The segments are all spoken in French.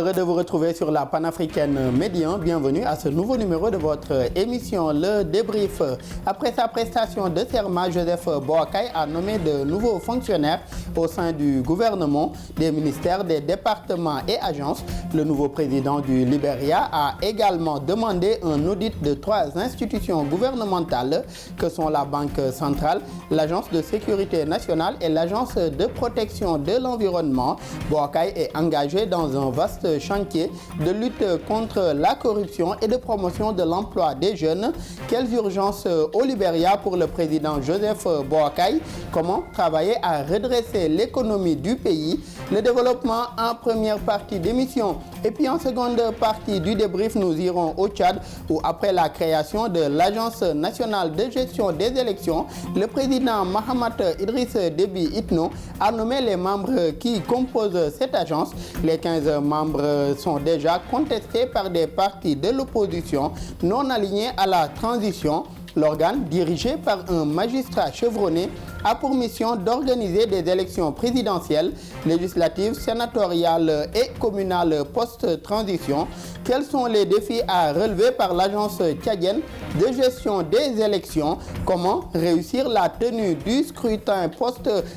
heureux de vous retrouver sur la panafricaine Médian. Bienvenue à ce nouveau numéro de votre émission, le débrief. Après sa prestation de serment, Joseph Boakai a nommé de nouveaux fonctionnaires au sein du gouvernement, des ministères, des départements et agences. Le nouveau président du Libéria a également demandé un audit de 3 institutions gouvernementales que sont la Banque centrale, l'Agence de sécurité nationale et l'Agence de protection de l'environnement. Boakai est engagé dans un vaste chantier de lutte contre la corruption et de promotion de l'emploi des jeunes. Quelles urgences au Libéria pour le président Joseph Boakai? Comment travailler à redresser l'économie du pays? Le développement en première partie d'émission. Et puis en seconde partie du débrief, nous irons au Tchad où après la création de l'Agence nationale de gestion des élections, le président Mahamat Idriss Déby Itno a nommé les membres qui composent cette agence. Les 15 membres sont déjà contestés par des partis de l'opposition non alignés à la transition. L'organe, dirigé par un magistrat chevronné, a pour mission d'organiser des élections présidentielles, législatives, sénatoriales et communales post-transition. Quels sont les défis à relever par l'agence tchadienne de gestion des élections? Comment réussir la tenue du scrutin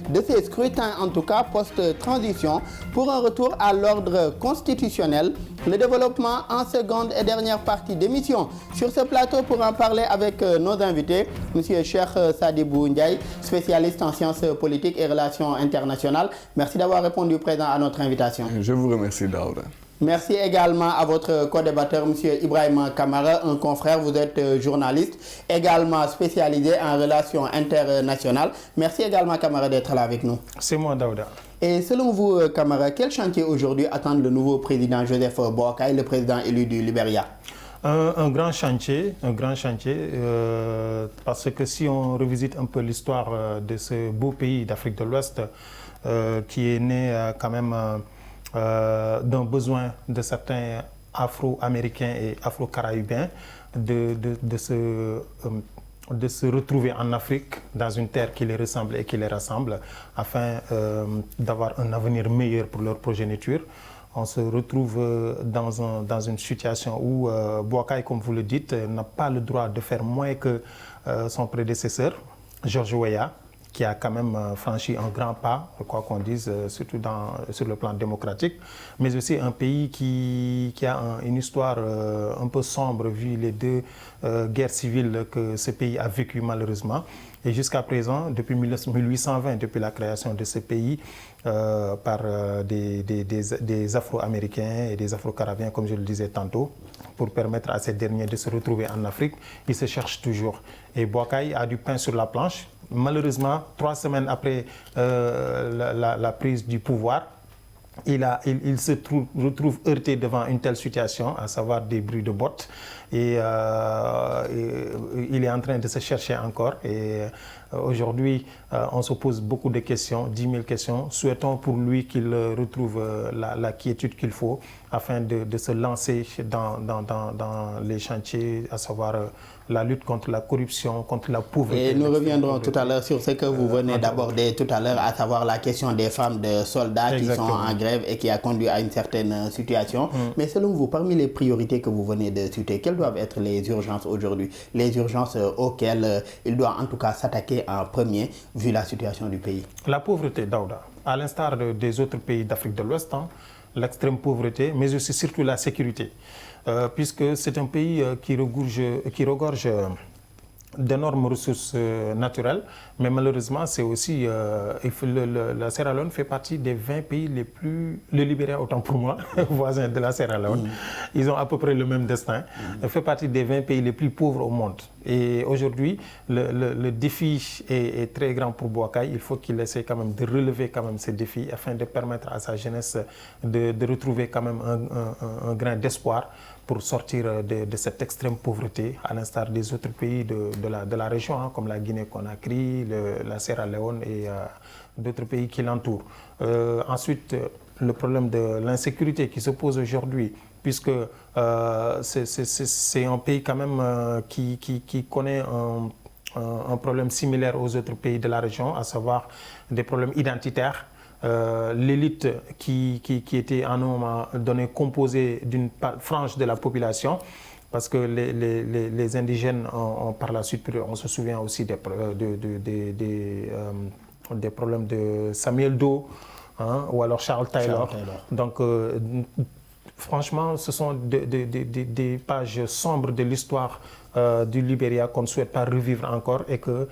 de ces scrutins en tout cas post-transition pour un retour à l'ordre constitutionnel? Le développement en seconde et dernière partie d'émission. Sur ce plateau pour en parler avec nos invités, M. Cheikh Sadibou Ndiaye, spécialiste en sciences politiques et relations internationales. Merci d'avoir répondu présent à notre invitation. Je vous remercie, Daouda. Merci également à votre co-débatteur, M. Ibrahima Kamara, un confrère. Vous êtes journaliste, également spécialisé en relations internationales. Merci également, Kamara, d'être là avec nous. C'est moi, Daouda. Et selon vous, Kamara, quel chantier aujourd'hui attend le nouveau président Joseph Boakai, le président élu du Libéria? Un grand chantier, parce que si on revisite un peu l'histoire de ce beau pays d'Afrique de l'Ouest, qui est né quand même d'un besoin de certains Afro-Américains et Afro-Caraïbens de se retrouver en Afrique, dans une terre qui les ressemble et qui les rassemble, afin d'avoir un avenir meilleur pour leur progéniture. On se retrouve dans une situation où Boakai, comme vous le dites, n'a pas le droit de faire moins que son prédécesseur, George Weah, qui a quand même franchi un grand pas, quoi qu'on dise, surtout sur le plan démocratique, mais aussi un pays qui a une histoire un peu sombre, vu les 2 guerres civiles que ce pays a vécues malheureusement. Et jusqu'à présent, depuis 1820, depuis la création de ce pays par des Afro-Américains et des Afro-Carabiens, comme je le disais tantôt, pour permettre à ces derniers de se retrouver en Afrique, ils se cherchent toujours. Et Boakai a du pain sur la planche. Malheureusement, 3 semaines après la prise du pouvoir, il se retrouve heurté devant une telle situation, à savoir des bruits de bottes. Et il est en train de se chercher encore. Et aujourd'hui, on se pose beaucoup de questions, 10 000 questions. Souhaitons pour lui qu'il retrouve la quiétude qu'il faut afin de se lancer dans les chantiers, à savoir la lutte contre la corruption, contre la pauvreté. Et nous reviendrons tout à l'heure sur ce que vous venez d'aborder tout à l'heure, à savoir la question des femmes de soldats qui sont en grève et qui a conduit à une certaine situation. Mais selon vous, parmi les priorités que vous venez de citer, quelles doivent être les urgences aujourd'hui, les urgences auxquelles il doit en tout cas s'attaquer en premier, vu la situation du pays? La pauvreté, Daouda, à l'instar des autres pays d'Afrique de l'Ouest, l'extrême pauvreté, mais aussi surtout la sécurité, puisque c'est un pays qui regorge d'énormes ressources naturelles, mais malheureusement, c'est aussi la Sierra Leone fait partie des 20 pays les plus, le Libéria autant pour moi, voisin de la Sierra Leone. Ils ont à peu près le même destin. Il fait partie des 20 pays les plus pauvres au monde. Et aujourd'hui, le défi est très grand pour Boakai. Il faut qu'il essaie quand même de relever quand même ces défis afin de permettre à sa jeunesse de retrouver quand même un grain d'espoir pour sortir de cette extrême pauvreté, à l'instar des autres pays de la région, comme la Guinée-Conakry, la Sierra Leone et d'autres pays qui l'entourent. Ensuite, le problème de l'insécurité qui se pose aujourd'hui, puisque c'est un pays quand même qui connaît un problème similaire aux autres pays de la région, à savoir des problèmes identitaires, l'élite qui était à un moment donné composée d'une frange de la population, parce que les indigènes ont par la suite, on se souvient aussi des problèmes de Samuel Doe, hein, ou alors Charles Taylor. Donc, franchement, ce sont des pages sombres de l'histoire du Libéria qu'on ne souhaite pas revivre encore et que,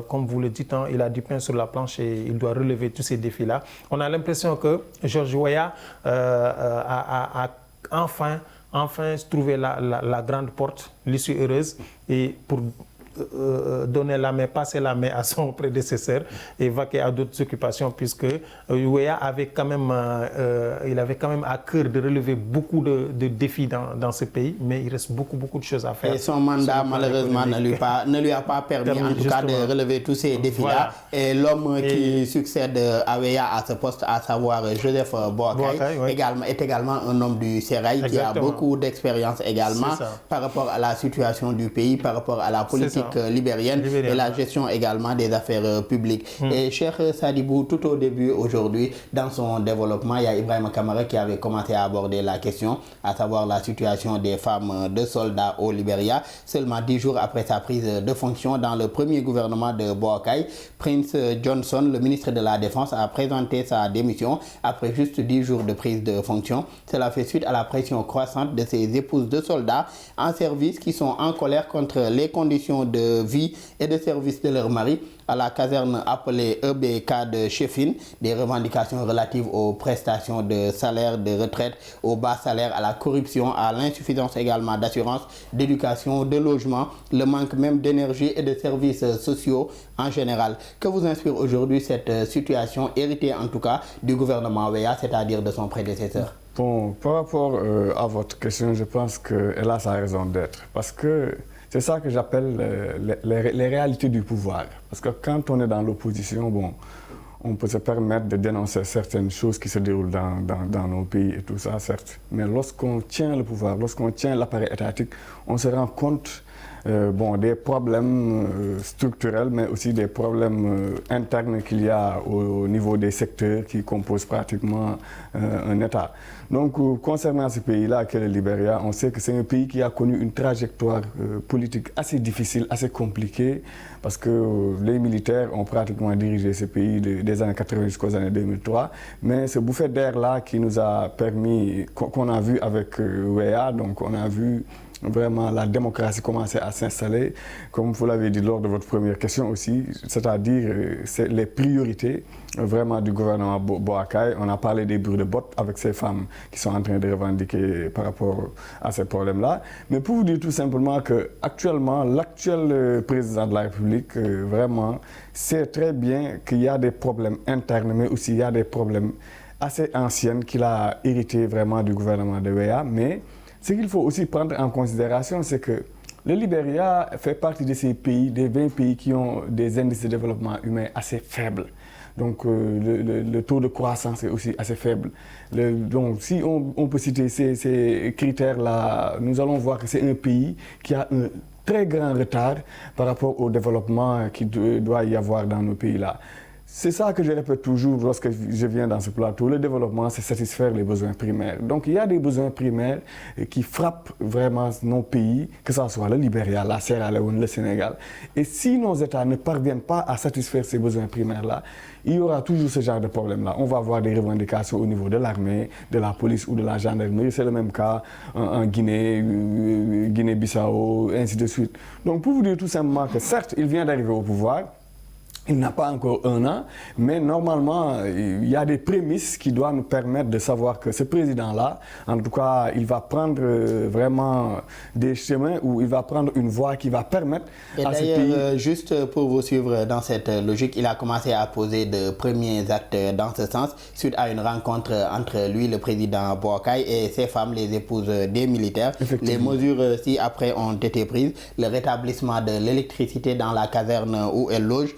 comme vous le dites, hein, il a du pain sur la planche et il doit relever tous ces défis-là. On a l'impression que George Weah a enfin trouvé la grande porte, l'issue heureuse, et pour donner la main, passer la main à son prédécesseur et vaquer à d'autres occupations, puisque Weah avait quand même, il avait quand même à cœur de relever beaucoup de défis dans ce pays, mais il reste beaucoup de choses à faire. Et son mandat, malheureusement, ne lui a pas permis, en tout cas, de relever tous ces défis-là. Voilà. Et l'homme qui succède à Weah à ce poste, à savoir Joseph Boakai, est également un homme du Sérail qui a beaucoup d'expérience également par rapport à la situation du pays, par rapport à la politique libérienne et la gestion également des affaires publiques. Et Cheikh Sadibou, tout au début aujourd'hui, dans son développement, il y a Ibrahima Kamara qui avait commencé à aborder la question, à savoir la situation des femmes de soldats au Libéria. Seulement 10 jours après sa prise de fonction dans le premier gouvernement de Boakai, Prince Johnson, le ministre de la Défense, a présenté sa démission après juste 10 jours de prise de fonction. Cela fait suite à la pression croissante de ses épouses de soldats en service qui sont en colère contre les conditions de vie et de service de leur mari à la caserne appelée EBK de Chefin, des revendications relatives aux prestations de salaire, de retraite, aux bas salaires, à la corruption, à l'insuffisance également d'assurance, d'éducation, de logement, le manque même d'énergie et de services sociaux en général. Que vous inspire aujourd'hui cette situation héritée en tout cas du gouvernement Weah, c'est-à-dire de son prédécesseur? Bon, par rapport à votre question, je pense qu'elle a sa raison d'être. Parce que c'est ça que j'appelle les réalités du pouvoir. Parce que quand on est dans l'opposition, bon, on peut se permettre de dénoncer certaines choses qui se déroulent dans nos pays et tout ça, certes. Mais lorsqu'on tient le pouvoir, lorsqu'on tient l'appareil étatique, on se rend compte des problèmes structurels, mais aussi des problèmes internes qu'il y a au niveau des secteurs qui composent pratiquement un État. Donc, concernant ce pays-là, qui est le Libéria, on sait que c'est un pays qui a connu une trajectoire politique assez difficile, assez compliquée, parce que les militaires ont pratiquement dirigé ce pays des années 80 jusqu'aux années 2003. Mais ce bouffée d'air-là qui nous a permis, qu'on a vu avec Weah, donc on a vu vraiment la démocratie commencer à s'installer, comme vous l'avez dit lors de votre première question aussi, c'est-à-dire c'est les priorités vraiment du gouvernement Boakai. On a parlé des bruits de bottes avec ces femmes qui sont en train de revendiquer par rapport à ces problèmes-là. Mais pour vous dire tout simplement qu'actuellement, l'actuel président de la République, vraiment, sait très bien qu'il y a des problèmes internes, mais aussi il y a des problèmes assez anciens qu'il a hérités vraiment du gouvernement de Weah. Mais ce qu'il faut aussi prendre en considération, c'est que le Libéria fait partie de ces pays, des 20 pays qui ont des indices de développement humain assez faibles. Donc le taux de croissance est aussi assez faible. Donc si on peut citer ces critères-là, nous allons voir que c'est un pays qui a un très grand retard par rapport au développement qu'il doit y avoir dans nos pays-là. C'est ça que je répète toujours lorsque je viens dans ce plateau. Le développement, c'est satisfaire les besoins primaires. Donc il y a des besoins primaires qui frappent vraiment nos pays, que ce soit le Libéria, la Sierra Leone, le Sénégal. Et si nos États ne parviennent pas à satisfaire ces besoins primaires-là, il y aura toujours ce genre de problème-là. On va avoir des revendications au niveau de l'armée, de la police ou de la gendarmerie. C'est le même cas en Guinée, Guinée-Bissau, ainsi de suite. Donc pour vous dire tout simplement que certes, il vient d'arriver au pouvoir. Il n'a pas encore un an, mais normalement, il y a des prémices qui doivent nous permettre de savoir que ce président-là, en tout cas, il va prendre vraiment des chemins où il va prendre une voie qui va permettre à ce pays... Et d'ailleurs, juste pour vous suivre dans cette logique, il a commencé à poser de premiers actes dans ce sens, suite à une rencontre entre lui, le président Boakai, et ses femmes, les épouses des militaires. Les mesures, si après, ont été prises. Le rétablissement de l'électricité dans la caserne où elle loge,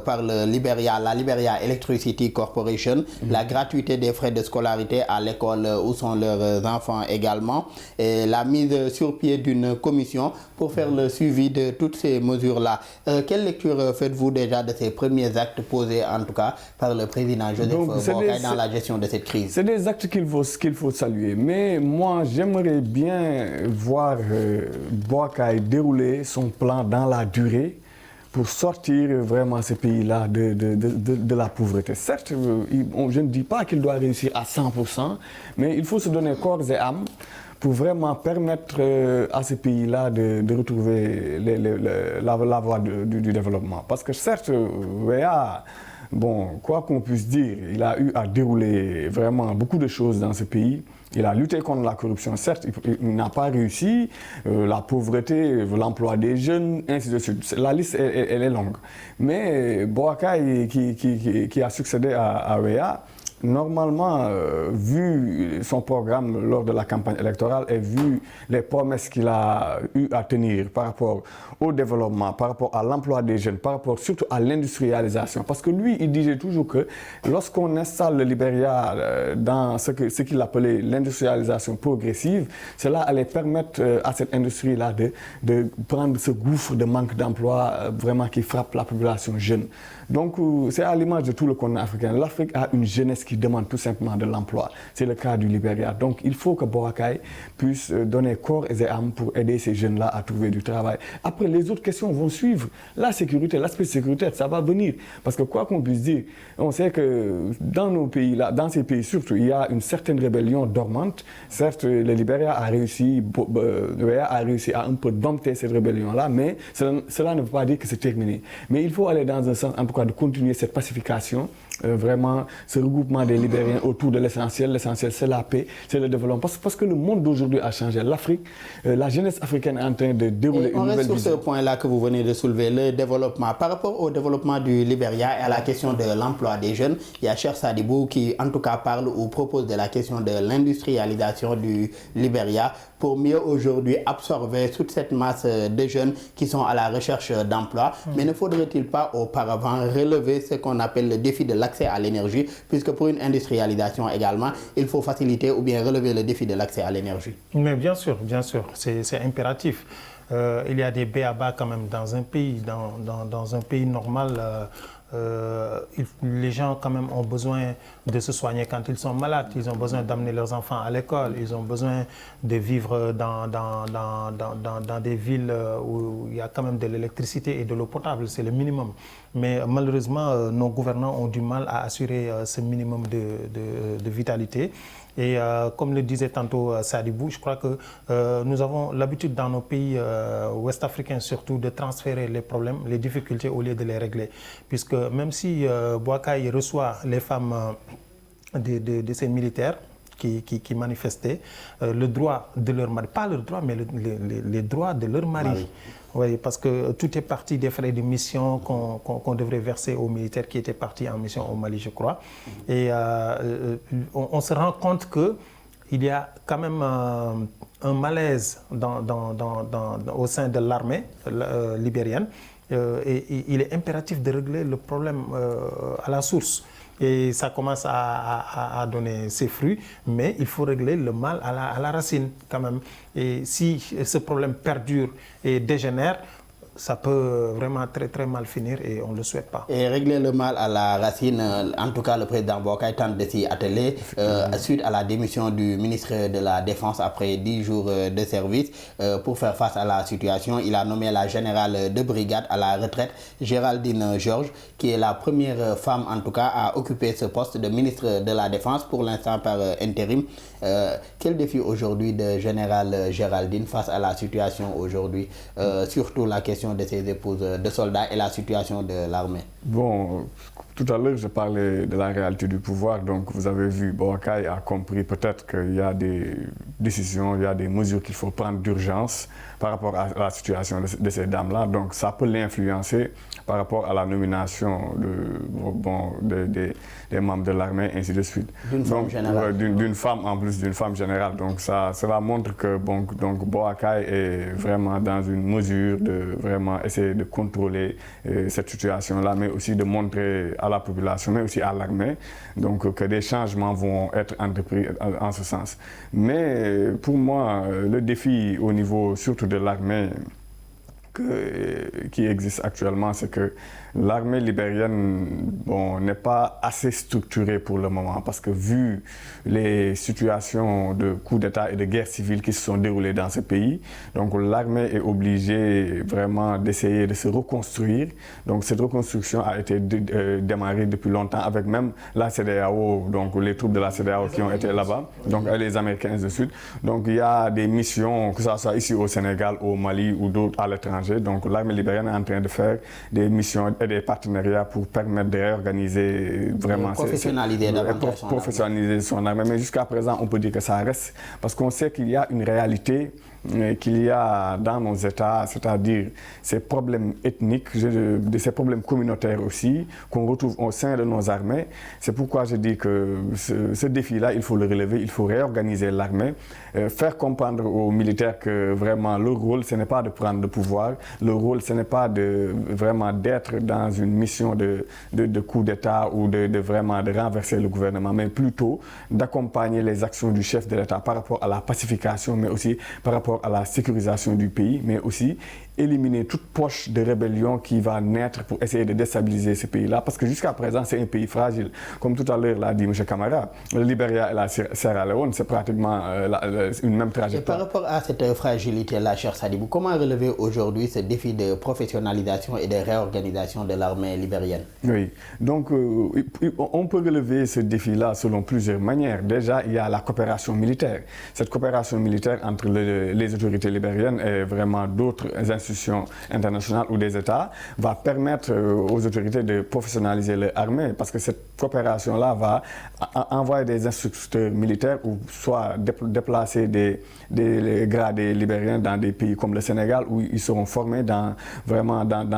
par le Liberia, la Liberia Electricity Corporation, la gratuité des frais de scolarité à l'école où sont leurs enfants également, et la mise sur pied d'une commission pour faire le suivi de toutes ces mesures-là. Quelle lecture faites-vous déjà de ces premiers actes posés, en tout cas, par le président Joseph Boakai dans la gestion de cette crise? C'est des actes qu'il faut saluer. Mais moi, j'aimerais bien voir Boakai dérouler son plan dans la durée pour sortir vraiment ce pays-là de la pauvreté. Certes, je ne dis pas qu'il doit réussir à 100%, mais il faut se donner corps et âme pour vraiment permettre à ce pays-là de retrouver la voie du développement. Parce que certes, WEA, bon, quoi qu'on puisse dire, il a eu à dérouler vraiment beaucoup de choses dans ce pays. Il a lutté contre la corruption, certes, il n'a pas réussi, la pauvreté, l'emploi des jeunes, ainsi de suite. La liste, elle est longue. Mais Boakai, qui a succédé à WEA, normalement, vu son programme lors de la campagne électorale et vu les promesses qu'il a eu à tenir par rapport au développement, par rapport à l'emploi des jeunes, par rapport surtout à l'industrialisation, parce que lui, il disait toujours que lorsqu'on installe le Libéria dans ce qu'il appelait l'industrialisation progressive, cela allait permettre à cette industrie-là de prendre ce gouffre de manque d'emploi vraiment qui frappe la population jeune. Donc, c'est à l'image de tout le continent africain. L'Afrique a une jeunesse qui demande tout simplement de l'emploi. C'est le cas du Libéria. Donc, il faut que Boakai puisse donner corps et âme pour aider ces jeunes-là à trouver du travail. Après, les autres questions vont suivre. La sécurité, l'aspect sécuritaire, ça va venir. Parce que quoi qu'on puisse dire, on sait que dans nos pays-là, dans ces pays surtout, il y a une certaine rébellion dormante. Certes, le Libéria a réussi à un peu dompter cette rébellion-là, mais cela ne veut pas dire que c'est terminé. Mais il faut aller dans un sens, en tout cas, de continuer cette pacification, vraiment ce regroupement des Libériens autour de l'essentiel. L'essentiel, c'est la paix, c'est le développement. Parce que le monde d'aujourd'hui a changé. L'Afrique, la jeunesse africaine est en train de dérouler une nouvelle vision. On reste sur ce point-là que vous venez de soulever, le développement. Par rapport au développement du Libéria et à la question de l'emploi des jeunes, il y a Cheikh Sadibou qui, en tout cas, parle ou propose de la question de l'industrialisation du Libéria pour mieux aujourd'hui absorber toute cette masse de jeunes qui sont à la recherche d'emploi. Mais ne faudrait-il pas auparavant relever ce qu'on appelle le défi de l'accès à l'énergie, puisque pour une industrialisation également, il faut faciliter ou bien relever le défi de l'accès à l'énergie? Mais bien sûr, c'est impératif. Il y a des b.a.-ba quand même dans un pays, dans un pays normal. Les gens quand même ont besoin de se soigner quand ils sont malades, ils ont besoin d'amener leurs enfants à l'école, ils ont besoin de vivre dans des villes où il y a quand même de l'électricité et de l'eau potable, c'est le minimum. Mais malheureusement, nos gouvernants ont du mal à assurer ce minimum de vitalité. Et comme le disait tantôt Sadibou, je crois que nous avons l'habitude dans nos pays ouest-africains surtout de transférer les problèmes, les difficultés au lieu de les régler. Puisque même si Boakai reçoit les femmes de ces militaires qui manifestaient, le droit de leur mari, pas le droit, mais les droits de leur mari. Oui, parce que tout est parti des frais de mission qu'on devrait verser aux militaires qui étaient partis en mission au Mali, je crois. Et on se rend compte qu'il y a quand même un malaise au sein de l'armée libérienne. Et il est impératif de régler le problème à la source. Et ça commence à donner ses fruits, mais il faut régler le mal à la racine quand même. Et si ce problème perdure et dégénère, ça peut vraiment très très mal finir et on ne le souhaite pas. Et régler le mal à la racine, en tout cas le président Boakai tente de s'y atteler suite à la démission du ministre de la Défense après 10 jours de service. Pour faire face à la situation, il a nommé la générale de brigade à la retraite, Géraldine Georges, qui est la première femme en tout cas à occuper ce poste de ministre de la Défense, pour l'instant par intérim. Quel défi aujourd'hui de général Géraldine face à la situation aujourd'hui, surtout la question de ses épouses de soldats et la situation de l'armée? Bon, tout à l'heure, je parlais de la réalité du pouvoir. Donc, vous avez vu, Boakai a compris peut-être qu'il y a des décisions, il y a des mesures qu'il faut prendre d'urgence par rapport à la situation de ces dames-là. Donc, ça peut l'influencer par rapport à la nomination des membres de l'armée, ainsi de suite. D'une femme générale. D'une femme, en plus d'une femme générale. Donc, cela montre que donc Boakai est vraiment dans une mesure de vraiment vraiment essayer de contrôler cette situation-là, mais aussi de montrer à la population, mais aussi à l'armée, donc que des changements vont être entrepris en ce sens. Mais pour moi, le défi au niveau surtout de l'armée qui existe actuellement, c'est que l'armée libérienne n'est pas assez structurée pour le moment parce que vu les situations de coups d'État et de guerre civile qui se sont déroulées dans ce pays, donc l'armée est obligée vraiment d'essayer de se reconstruire. Donc cette reconstruction a été démarrée depuis longtemps avec même la CEDEAO, donc les troupes de la CEDEAO qui ont été là-bas, donc les Américains du Sud. Donc il y a des missions, que ce soit ici au Sénégal, au Mali ou d'autres à l'étranger. Donc l'armée libérienne est en train de faire des missions et des partenariats pour permettre de réorganiser vraiment... Professionnaliser son armée. Mais jusqu'à présent, on peut dire que ça reste, parce qu'on sait qu'il y a une réalité qu'il y a dans nos États, c'est-à-dire ces problèmes ethniques, ces problèmes communautaires aussi, qu'on retrouve au sein de nos armées. C'est pourquoi je dis que ce défi-là, il faut le relever, il faut réorganiser l'armée, faire comprendre aux militaires que vraiment leur rôle, ce n'est pas de prendre le pouvoir, leur rôle, ce n'est pas vraiment d'être dans une mission de coup d'État ou de vraiment de renverser le gouvernement, mais plutôt d'accompagner les actions du chef de l'État par rapport à la pacification, mais aussi par rapport à la sécurisation du pays, mais aussi éliminer toute poche de rébellion qui va naître pour essayer de déstabiliser ce pays-là, parce que jusqu'à présent, c'est un pays fragile. Comme tout à l'heure l'a dit M. Camara, le Libéria et la Sierra Leone, c'est pratiquement une même trajectoire. Et par rapport à cette fragilité-là, cher Sadibou, comment relever aujourd'hui ce défi de professionnalisation et de réorganisation de l'armée libérienne? Oui, donc on peut relever ce défi-là selon plusieurs manières. Déjà, il y a la coopération militaire. Cette coopération militaire entre les autorités libériennes et vraiment d'autres institutions internationales ou des États va permettre aux autorités de professionnaliser leur armée, parce que cette coopération-là va envoyer des instructeurs militaires ou soit déplacer des gradés libériens dans des pays comme le Sénégal où ils seront formés dans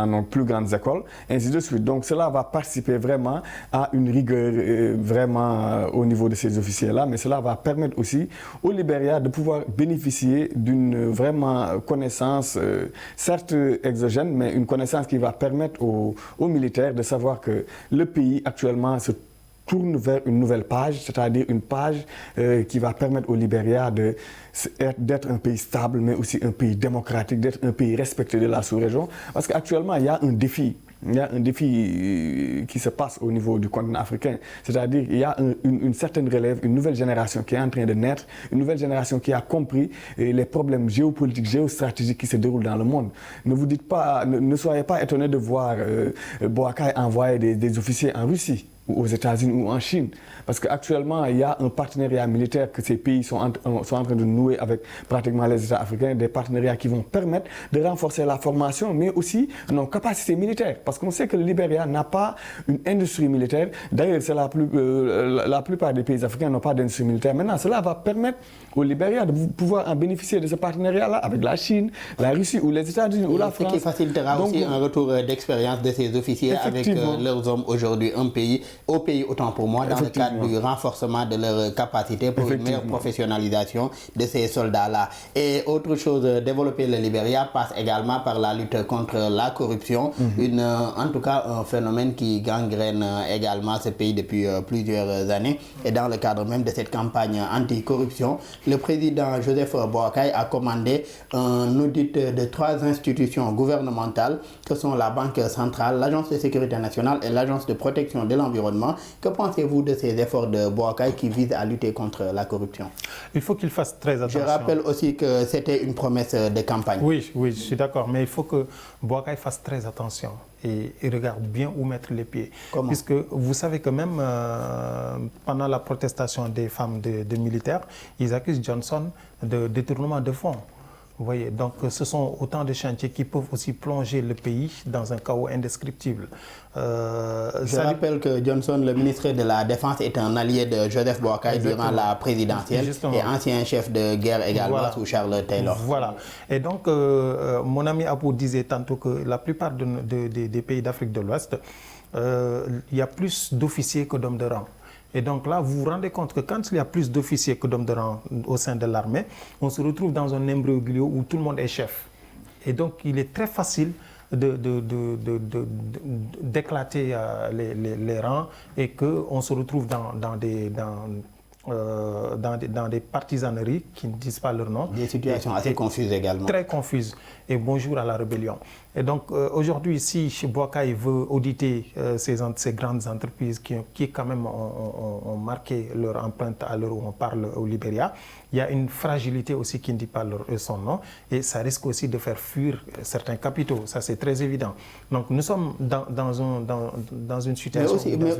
nos plus grandes écoles, ainsi de suite. Donc cela va participer vraiment à une rigueur vraiment au niveau de ces officiers-là, mais cela va permettre aussi au Libéria de pouvoir bénéficier d'une vraiment connaissance certes exogène, mais une connaissance qui va permettre aux militaires de savoir que le pays actuellement se tourne vers une nouvelle page, c'est-à-dire une page qui va permettre au Libéria d'être un pays stable, mais aussi un pays démocratique, d'être un pays respecté de la sous-région. Parce qu'actuellement, il y a un défi. Il y a un défi qui se passe au niveau du continent africain. C'est-à-dire qu'il y a une certaine relève, une nouvelle génération qui est en train de naître, une nouvelle génération qui a compris les problèmes géopolitiques, géostratégiques qui se déroulent dans le monde. Ne soyez pas étonnés de voir Boakai envoyer des officiers en Russie, ou aux États-Unis ou en Chine. Parce qu'actuellement, il y a un partenariat militaire que ces pays sont en train de nouer avec pratiquement les États africains, des partenariats qui vont permettre de renforcer la formation, mais aussi nos capacités militaires. Parce qu'on sait que le Libéria n'a pas une industrie militaire. D'ailleurs, c'est la plupart des pays africains n'ont pas d'industrie militaire. Maintenant, cela va permettre au Libéria de pouvoir en bénéficier de ce partenariat-là avec la Chine, la Russie ou les États-Unis ou la France. Ce qui facilitera aussi un retour d'expérience de ces officiers avec leurs hommes aujourd'hui, au pays autant pour moi, dans le cadre du renforcement de leur capacité pour une meilleure professionnalisation de ces soldats-là. Et autre chose, développer le Libéria passe également par la lutte contre la corruption, en tout cas un phénomène qui gangrène également ce pays depuis plusieurs années. Et dans le cadre même de cette campagne anti-corruption, le président Joseph Boakai a commandé un audit de 3 institutions gouvernementales que sont la Banque centrale, l'Agence de sécurité nationale et l'Agence de protection de l'environnement. Que pensez-vous de ces efforts de Boakai qui visent à lutter contre la corruption? Il faut qu'il fasse très attention. Je rappelle aussi que c'était une promesse de campagne. Oui, je suis d'accord, mais il faut que Boakai fasse très attention et regarde bien où mettre les pieds. Comment? Puisque vous savez que même pendant la protestation des femmes de militaires, ils accusent Johnson de détournement de fonds. Vous voyez, donc ce sont autant de chantiers qui peuvent aussi plonger le pays dans un chaos indescriptible. Je rappelle que Johnson, le ministre de la Défense, est un allié de Joseph Boakai durant la présidentielle. Justement. Et ancien chef de guerre également sous Charles Taylor. Voilà. Et donc, mon ami Abou disait tantôt que la plupart des pays d'Afrique de l'Ouest, il y a plus d'officiers que d'hommes de rang. Et donc là, vous vous rendez compte que quand il y a plus d'officiers que d'hommes de rang au sein de l'armée, on se retrouve dans un imbroglio où tout le monde est chef. Et donc, il est très facile d'éclater les rangs et qu'on se retrouve dans des partisaneries qui ne disent pas leur nom. Des situations assez confuses également. Très confuses. Et bonjour à la rébellion. Et donc aujourd'hui, si Boakai veut auditer ces grandes entreprises qui quand même ont marqué leur empreinte à l'heure où on parle au Libéria, il y a une fragilité aussi qui ne dit pas son nom et ça risque aussi de faire fuir certains capitaux. Ça, c'est très évident. Donc nous sommes dans une situation... Mais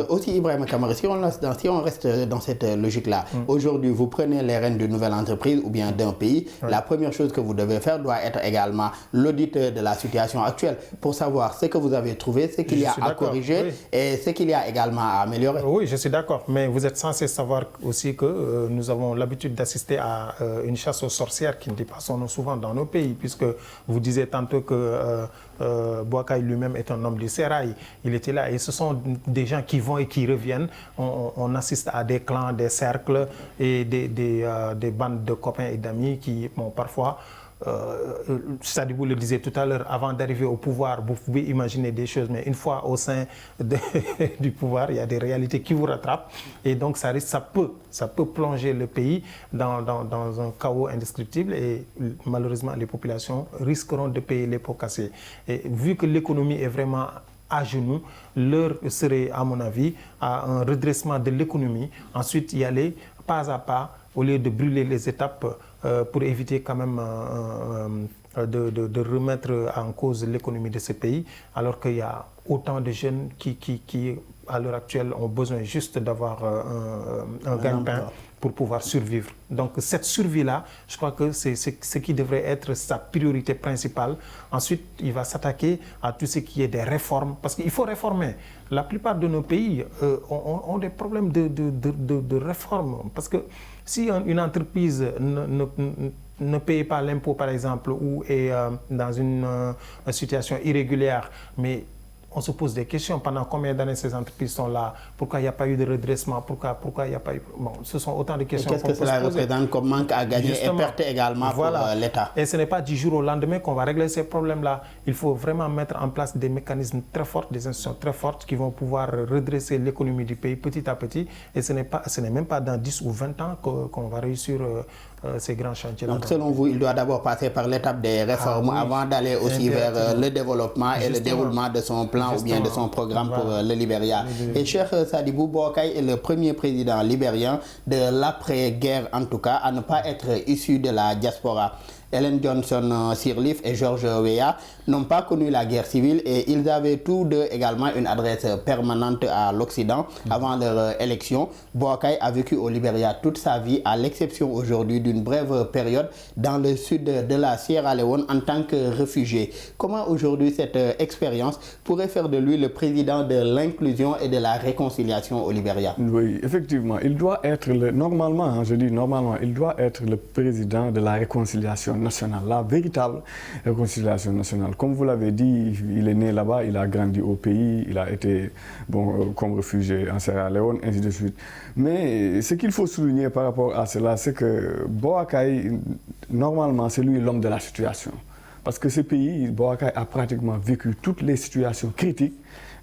aussi Ibrahima Kamara, si on reste dans cette logique-là, aujourd'hui, vous prenez les rênes d'une nouvelle entreprise ou bien d'un pays, la première chose que vous devez faire doit être également l'audit de la situation actuelle pour savoir ce que vous avez trouvé, ce qu'il y a à corriger et ce qu'il y a également à améliorer. Oui, je suis d'accord. Mais vous êtes censé savoir aussi que nous avons l'habitude d'assister à une chasse aux sorcières qui ne dit pas son nom souvent dans nos pays, puisque vous disiez tantôt que Boakai lui-même est un homme du sérail. Il était là et ce sont des gens qui vont et qui reviennent. On assiste à des clans, des cercles et des bandes de copains et d'amis qui, bon, parfois... Sadibou le disait tout à l'heure, avant d'arriver au pouvoir, vous pouvez imaginer des choses, mais une fois au sein du pouvoir, il y a des réalités qui vous rattrapent et donc ça peut plonger le pays dans un chaos indescriptible et malheureusement les populations risqueront de payer les pots cassés. Et vu que l'économie est vraiment à genoux, l'heure serait, à mon avis, à un redressement de l'économie, ensuite y aller pas à pas au lieu de brûler les étapes pour éviter quand même de remettre en cause l'économie de ce pays, alors qu'il y a autant de jeunes qui à l'heure actuelle, ont besoin juste d'avoir un gagne-pain pour pouvoir survivre. Donc cette survie-là, je crois que c'est ce qui devrait être sa priorité principale. Ensuite, il va s'attaquer à tout ce qui est des réformes, parce qu'il faut réformer. La plupart de nos pays ont des problèmes de réforme, parce que si une entreprise ne paye pas l'impôt, par exemple, ou est dans une situation irrégulière, mais on se pose des questions. Pendant combien d'années ces entreprises sont là? Pourquoi il n'y a pas eu de redressement? Pourquoi il n'y a pas eu... Bon, ce sont autant de questions. Qu'est-ce que cela représente comme manque à gagner et perte également pour l'État? Et ce n'est pas du jour au lendemain qu'on va régler ces problèmes-là. Il faut vraiment mettre en place des mécanismes très forts, des institutions très fortes qui vont pouvoir redresser l'économie du pays petit à petit. Et ce n'est même pas dans 10 ou 20 ans qu'on va réussir ces grands chantiers. Donc selon vous, il doit d'abord passer par l'étape des réformes avant d'aller aussi vers le développement et le déroulement de son plan ou bien de son programme pour le Libéria. Et Cheikh Sadibou, Boakai est le premier président libérien de l'après-guerre, en tout cas, à ne pas être issu de la diaspora. Ellen Johnson Sirleaf et George Weah n'ont pas connu la guerre civile et ils avaient tous deux également une adresse permanente à l'Occident avant leur élection. Boakai a vécu au Libéria toute sa vie, à l'exception aujourd'hui d'une brève période dans le sud de la Sierra Leone en tant que réfugié. Comment aujourd'hui cette expérience pourrait faire de lui le président de l'inclusion et de la réconciliation au Libéria? Oui, effectivement, il doit être, normalement, il doit être le président de la réconciliation nationale, la véritable réconciliation nationale. Comme vous l'avez dit, il est né là-bas, il a grandi au pays, il a été comme réfugié en Sierra Leone, ainsi de suite. Mais ce qu'il faut souligner par rapport à cela, c'est que Boakai, normalement, c'est lui l'homme de la situation. Parce que ce pays, Boakai a pratiquement vécu toutes les situations critiques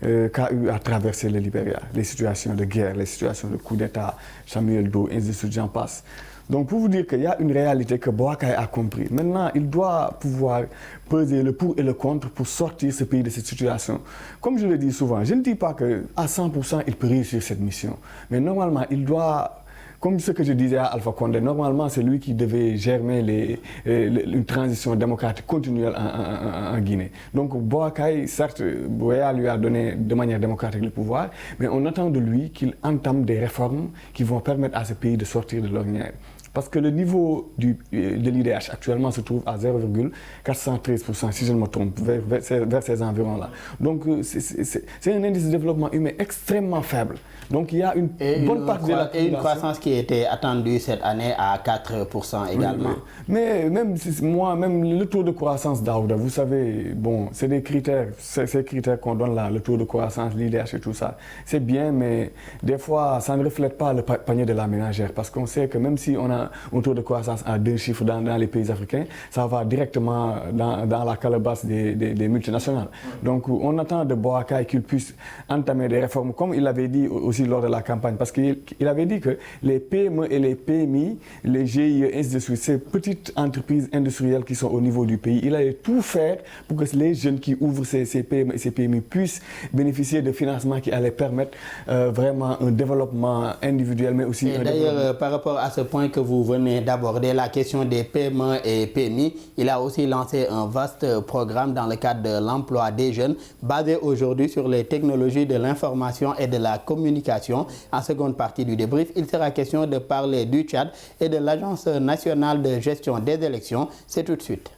qu'a eu à traverser le Libéria. Les situations de guerre, les situations de coup d'État, Samuel Doe, ainsi de suite, j'en passe. Donc pour vous dire qu'il y a une réalité que Boakai a compris. Maintenant, il doit pouvoir peser le pour et le contre pour sortir ce pays de cette situation. Comme je le dis souvent, je ne dis pas qu'à 100% il peut réussir cette mission. Mais normalement, il doit... Comme ce que je disais à Alpha Condé, normalement c'est lui qui devait germer une transition démocratique continuelle en Guinée. Donc Boakai, certes, Weah lui a donné de manière démocratique le pouvoir, mais on attend de lui qu'il entame des réformes qui vont permettre à ce pays de sortir de l'ornière. Parce que le niveau de l'IDH actuellement se trouve à 0,413%, si je ne me trompe, vers ces environs-là. Donc c'est un indice de développement humain extrêmement faible. Donc il y a une bonne partie de la population. Et une croissance qui était attendue cette année à 4% également. Oui. Mais même le taux de croissance d'Aouda, vous savez, bon, c'est des critères, ces critères qu'on donne là, le taux de croissance, l'IDH et tout ça. C'est bien, mais des fois, ça ne reflète pas le panier de la ménagère. Parce qu'on sait que même si on a un taux de croissance à 2 chiffres dans les pays africains, ça va directement dans la calebasse des multinationales. Donc on attend de Boakai qu'il puisse entamer des réformes, comme il l'avait dit aussi lors de la campagne, parce qu'il avait dit que les PME et les PMI, les GIE, ainsi de suite, ces petites entreprises industrielles qui sont au niveau du pays, il allait tout faire pour que les jeunes qui ouvrent ces PME et ces PMI puissent bénéficier de financements qui allaient permettre vraiment un développement individuel, mais aussi... Et d'ailleurs, par rapport à ce point que vous venez d'aborder, la question des PME et PMI, il a aussi lancé un vaste programme dans le cadre de l'emploi des jeunes, basé aujourd'hui sur les technologies de l'information et de la communication. En seconde partie du débrief, il sera question de parler du Tchad et de l'Agence nationale de gestion des élections. C'est tout de suite.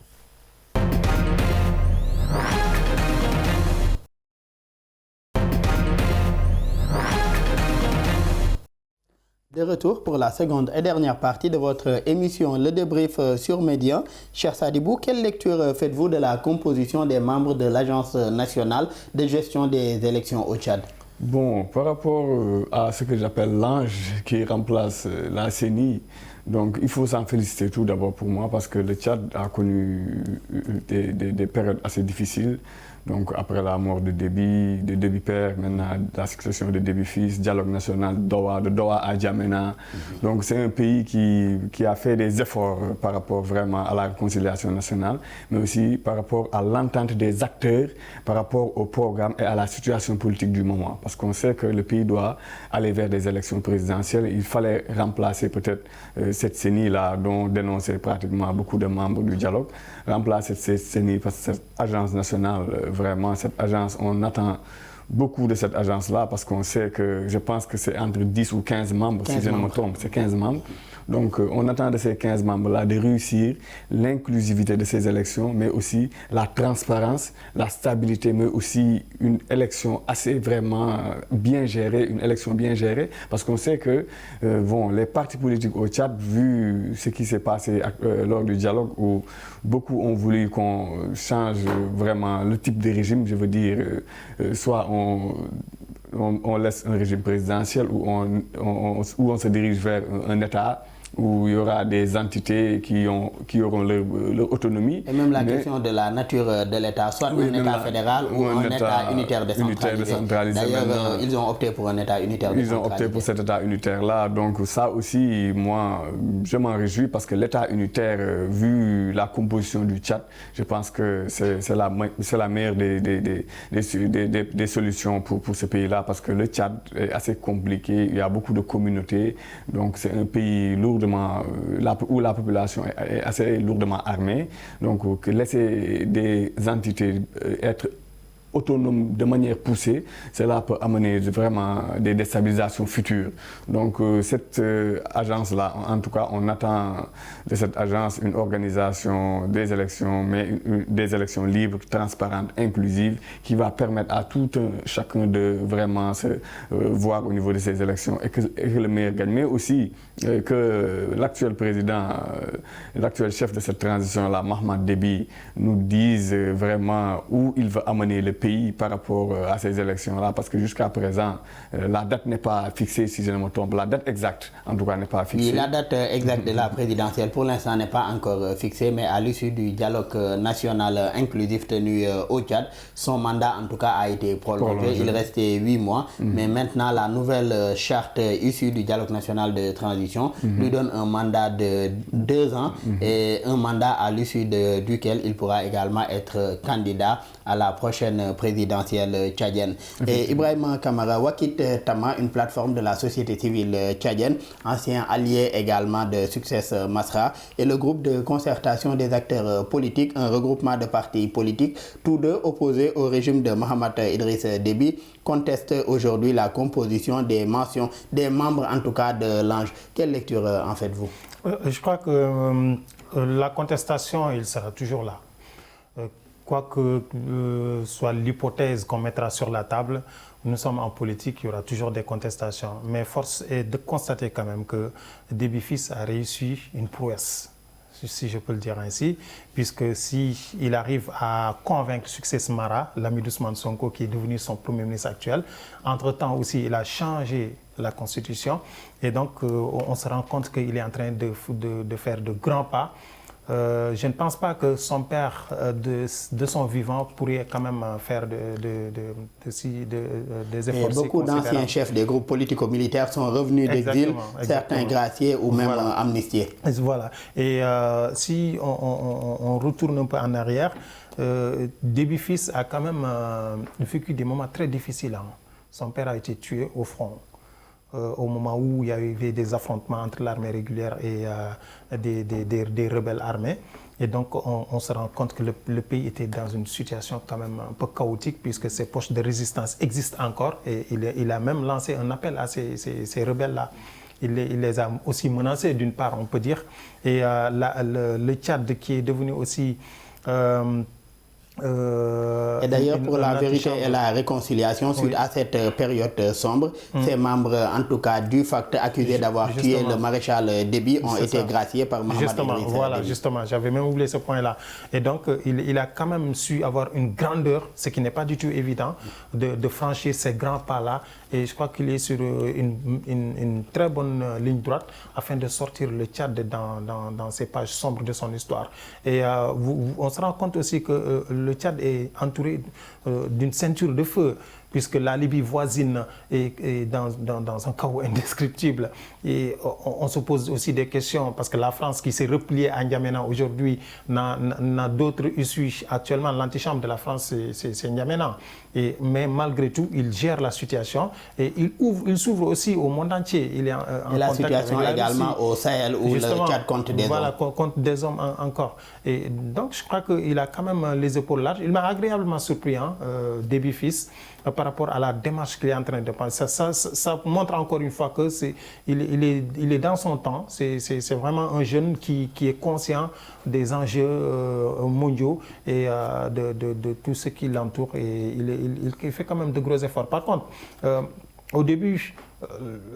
De retour pour la seconde et dernière partie de votre émission Le Débrief sur Média. Cher Sadibou, quelle lecture faites-vous de la composition des membres de l'Agence nationale de gestion des élections au Tchad? Bon, par rapport à ce que j'appelle l'ange qui remplace la CENI, donc il faut s'en féliciter tout d'abord pour moi parce que le Tchad a connu des périodes assez difficiles. Donc après la mort de Déby père, maintenant la succession de Déby fils, dialogue national de Doha à Djamena. Donc c'est un pays qui a fait des efforts par rapport vraiment à la réconciliation nationale, mais aussi par rapport à l'entente des acteurs, par rapport au programme et à la situation politique du moment. Parce qu'on sait que le pays doit aller vers des élections présidentielles. Il fallait remplacer peut-être cette CENI-là dont dénonçaient pratiquement beaucoup de membres du dialogue, remplacer cette CENI parce que cette agence nationale, vraiment, cette agence, on attend beaucoup de cette agence-là parce qu'on sait que, je pense que c'est entre 10 ou 15 membres, si je ne me trompe, c'est 15 membres. Donc on attend de ces 15 membres-là de réussir l'inclusivité de ces élections, mais aussi la transparence, la stabilité, mais aussi une élection assez vraiment bien gérée, une élection bien gérée, parce qu'on sait que bon, les partis politiques au Tchad, vu ce qui s'est passé lors du dialogue, où beaucoup ont voulu qu'on change vraiment le type de régime, je veux dire, soit on laisse un régime présidentiel ou on se dirige vers un État où il y aura des entités qui auront leur autonomie. Et même la question de la nature de l'État, soit un État fédéral ou un État unitaire décentralisé. D'ailleurs, ils ont opté pour un État unitaire décentralisé. Ils ont opté pour cet État unitaire-là. Donc ça aussi, moi, je m'en réjouis parce que l'État unitaire, vu la composition du Tchad, je pense que c'est la meilleure des solutions pour ce pays-là parce que le Tchad est assez compliqué, il y a beaucoup de communautés, donc c'est un pays lourd où la population est assez lourdement armée. Donc, laisser des entités être autonomes de manière poussée, cela peut amener vraiment des déstabilisations futures. Donc cette agence-là, en tout cas, on attend de cette agence une organisation des élections, mais des élections libres, transparentes, inclusives, qui va permettre à tout chacun de vraiment se voir au niveau de ces élections et que le meilleur gagne. Mais aussi que l'actuel président, l'actuel chef de cette transition-là, Mohamed Déby, nous dise vraiment où il veut amener le pays par rapport à ces élections-là, parce que jusqu'à présent, la date n'est pas fixée, si je ne me trompe. La date exacte, en tout cas, n'est pas fixée. Oui, la date exacte de la présidentielle, pour l'instant, n'est pas encore fixée, mais à l'issue du dialogue national inclusif tenu au Tchad, son mandat, en tout cas, a été prolongé. Il restait 8 mois, mais maintenant, la nouvelle charte issue du dialogue national de transition lui donne un mandat de 2 ans et un mandat à l'issue duquel il pourra également être candidat à la prochaine présidentielle tchadienne. Et Ibrahima Kamara, Wakit Tama, une plateforme de la société civile tchadienne, ancien allié également de Success Masra, et le groupe de concertation des acteurs politiques, un regroupement de partis politiques, tous deux opposés au régime de Mohamed Idriss Déby, contestent aujourd'hui la composition des membres en tout cas de l'Ange. Quelle lecture en faites-vous? Je crois que la contestation, il sera toujours là. Quoi que soit l'hypothèse qu'on mettra sur la table, nous sommes en politique, il y aura toujours des contestations. Mais force est de constater quand même que Déby fils a réussi une prouesse, si je peux le dire ainsi, puisque s'il arrive à convaincre Success Mara, l'ami d'Ousmane Sonko, qui est devenu son premier ministre actuel, entre-temps aussi, il a changé la Constitution. Et donc, on se rend compte qu'il est en train de faire de grands pas. Je ne pense pas que son père, de son vivant, pourrait quand même faire des efforts. Et beaucoup d'anciens chefs des groupes politico-militaires sont revenus d'exil, certains graciés ou même amnistiés. Voilà. Et si on retourne un peu en arrière, Déby Fils a quand même vécu des moments très difficiles. Hein. Son père a été tué au front. Au moment où il y avait des affrontements entre l'armée régulière et des rebelles armés. Et donc, on se rend compte que le pays était dans une situation quand même un peu chaotique, puisque ces poches de résistance existent encore. Et il a même lancé un appel à ces rebelles-là. Il les a aussi menacés, d'une part, on peut dire. Et le Tchad, qui est devenu aussi... et d'ailleurs, pour la vérité et la réconciliation, suite à cette période sombre, ces membres, en tout cas du FACT, accusés d'avoir tué le maréchal Déby, ont été graciés par Mohamed Idriss. Voilà, Déby. justement, j'avais même oublié ce point-là. Et donc, il a quand même su avoir une grandeur, ce qui n'est pas du tout évident, de franchir ces grands pas-là. Et je crois qu'il est sur une très bonne ligne droite afin de sortir le Tchad dans ces pages sombres de son histoire. Et on se rend compte aussi que le Tchad est entouré d'une ceinture de feu, puisque la Libye voisine est dans un chaos indescriptible. Et on se pose aussi des questions, parce que la France, qui s'est repliée à N'Djamena aujourd'hui, n'a d'autre issue. Actuellement, l'antichambre de la France, c'est N'Djamena. Mais malgré tout, il gère la situation et il s'ouvre aussi au monde entier. Il est en la contact situation avec la également Russie. au Sahel, où Justement, le Tchad compte des hommes. Voilà, compte des hommes encore. Et donc, je crois qu'il a quand même les épaules larges. Il m'a agréablement surpris, hein, Déby Fils, par rapport à la démarche qu'il est en train de prendre. Ça montre encore une fois qu'il est dans son temps. C'est vraiment un jeune qui est conscient des enjeux mondiaux et de tout ce qui l'entoure. Et il fait quand même de gros efforts. Par contre, au début,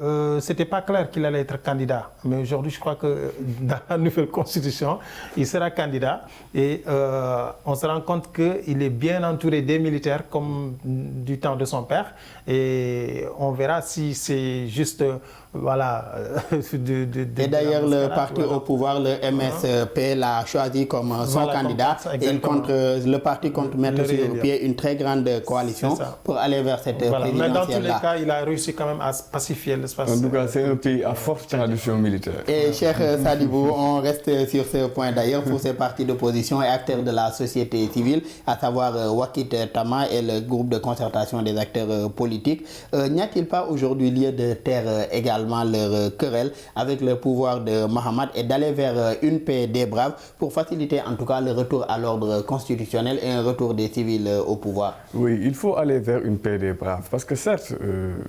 ce n'était pas clair qu'il allait être candidat. Mais aujourd'hui, je crois que dans la nouvelle constitution, il sera candidat. Et on se rend compte qu'il est bien entouré des militaires, comme du temps de son père. Et on verra si c'est juste... Voilà. Et d'ailleurs, le parti au pouvoir, le MSP, l'a choisi comme son candidat. Et le parti compte mettre sur pied une très grande coalition pour aller vers cette présidentielle-là. Mais dans tous les cas, il a réussi quand même à pacifier l'espace. En tout cas, c'est un pays à forte tradition militaire. Et cher Sadibou, on reste sur ce point d'ailleurs pour ces partis d'opposition et acteurs de la société civile, à savoir Wakit Tama et le groupe de concertation des acteurs politiques. N'y a-t-il pas aujourd'hui lieu de taire également leur querelle avec le pouvoir de Mohamed et d'aller vers une paix des braves pour faciliter en tout cas le retour à l'ordre constitutionnel et un retour des civils au pouvoir? Oui, il faut aller vers une paix des braves parce que certes,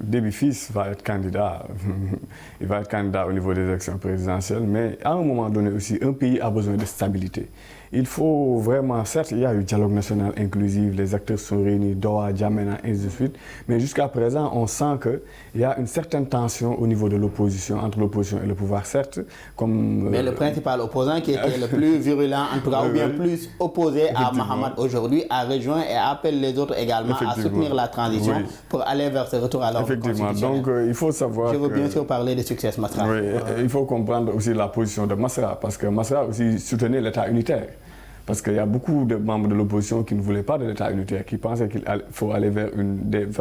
Déby Fils va être candidat, il va être candidat au niveau des élections présidentielles, mais à un moment donné aussi, un pays a besoin de stabilité. Il faut vraiment, certes, il y a eu dialogue national inclusif, les acteurs sont réunis, Doha, N'Djamena, et ainsi de suite, mais jusqu'à présent, on sent qu'il y a une certaine tension au niveau de l'opposition, entre l'opposition et le pouvoir, certes. Mais le principal opposant qui était le plus virulent, en tout cas, ou bien plus opposé à Mohamed aujourd'hui, a rejoint et appelle les autres également à soutenir la transition pour aller vers ce retour à l'ordre constitutionnel. Donc il faut savoir... Je veux bien sûr parler de Succès Masra. Oui, il faut comprendre aussi la position de Masra, parce que Masra aussi soutenait l'État unitaire. Parce qu'il y a beaucoup de membres de l'opposition qui ne voulaient pas de l'État unitaire, qui pensaient qu'il faut aller vers